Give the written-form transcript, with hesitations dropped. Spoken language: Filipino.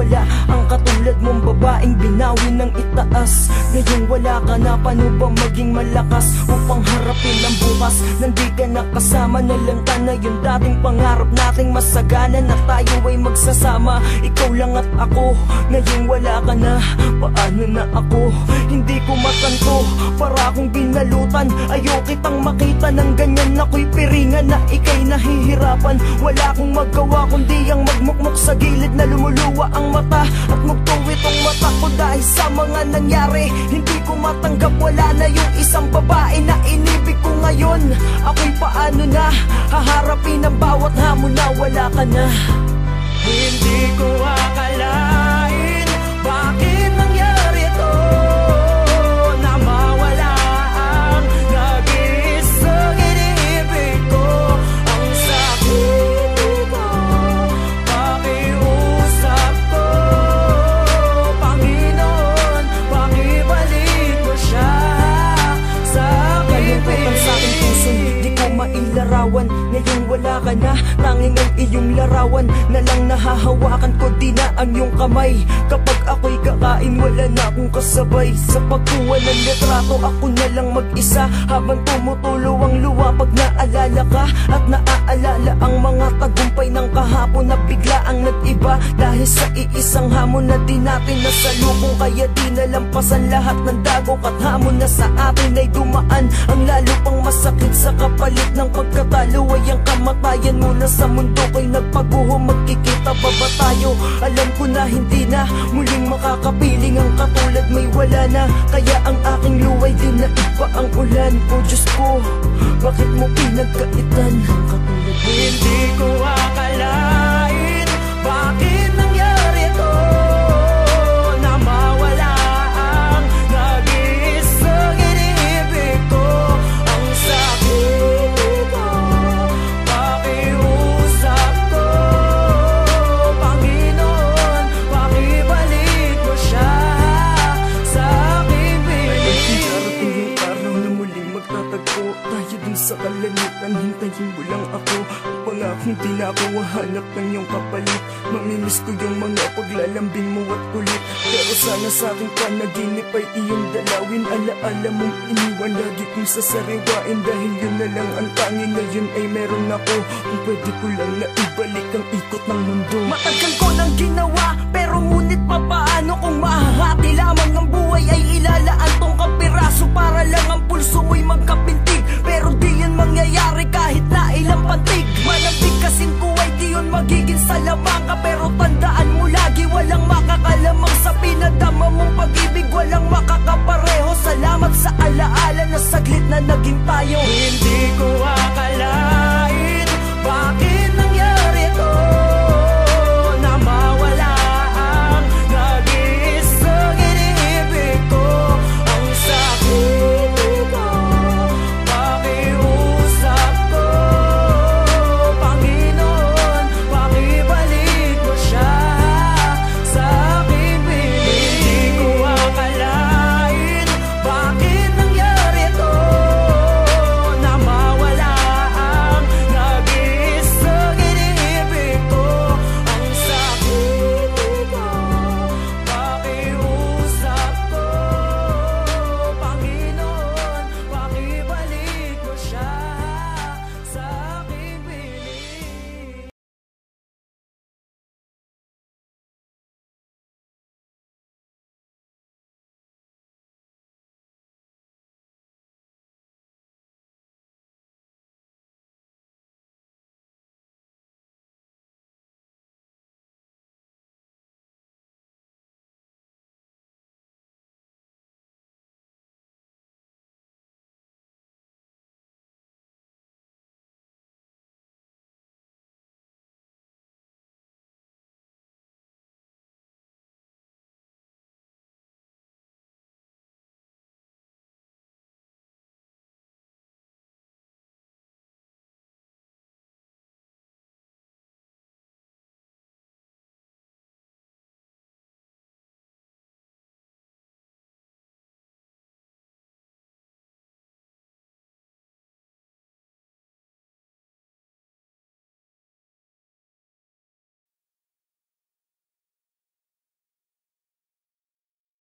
wala ang katulad mong babaeng binawi ng itaas. Ngayon wala ka na, paano ba maging malakas upang harapin ang bukas? Nandi ka na kasama, nalanta na yung dating pangarap nating masagana na tayo ay magsasama. Ikaw lang at ako, ngayon wala ka na, paano na ako? Hindi ko matanto, para akong binalutan. Ayaw kitang makita ng ganyan, ako'y piringan na ika'y nahihirapan. Wala akong magawa kundi ang magmukmok sa gilid na lumuluwa ang mata at magtuwid ang mata ko dahil sa mga nangyari. Hindi ko matanggap, wala na yung isang babae na inibig ko ngayon. Ako'y paano na haharapin ang bawat hamon na wala ka na. Hindi ko akalain bakit nangyari to, na mawala ang nag-iisang iniibig ko. Ang sakit ko, pakiusap ko, Panginoon, pakibalik mo siya sa aking piling. Di ko mailarawan, ngayon wala ka na, tanging ang iyong larawan na lang nahahawakan ko, di na ang iyong kamay. Kapag ako'y kakain, wala na akong kasabay. Sa pagkuha ng litrato, ako na lang mag-isa, habang tumutulo ang luha pag naalala ka. At naaalala ang mga tagumpay ng kahapon na bigla ang nag-iba dahil sa iisang hamon na di natin nasalubong. Kaya di nalampasan lahat ng dagok at hamon na sa atin ay dumaan. Ang lalo pang masakit sa kapalit ng pagkatalo ay ang kamatayan mo na sa mundo ko'y nagpaguho. Magkikita pa ba tayo? Alam ko na hindi na muling makakapiling ang katulad, may wala na. Kaya ang aking luway din na iba ang ulan. O Diyos ko, bakit mo pinagkaitan ang katulad? Hindi ko akalain bakit nangyari to, na mawala ang nag-iisang iniibig ko. Ang sakit ko, pakiusap ko, Panginoon, pakibalik mo siya sa aking piling. Darating yung araw na muling magtatagpo tayo dun sa kalamitan, hintayin mo lang ako. Pangakong di na ako hahanap ng iyong kapalit. Mamimiss ko yung mga paglalambing mo at kulit. Pero sana sa aking panaginip ay iyong dalawin. Alaala mong iniwan lagi kong sasariwain, dahil yun na lang ang tanging ngayon ay meron ako. Kung pwede ko lang na ibalik ang ikot ng mundo. Matagal ko nang ginawa, pero ngunit papaano kung mahahati lamang ang buhay ay ilalaan tong kapiraso para lang ang pulso mo'y magkapintig. Pero di yun mangyayari kahit na ilang pantig. Malambig kasing ko ay di yun magiging salamang ka. Pero tandaan mo lagi, walang makakalamang sa pinadama mong pag-ibig. Walang makakapareho, salamat sa alaala na saglit na naging tayo. Hindi ko akalain bakit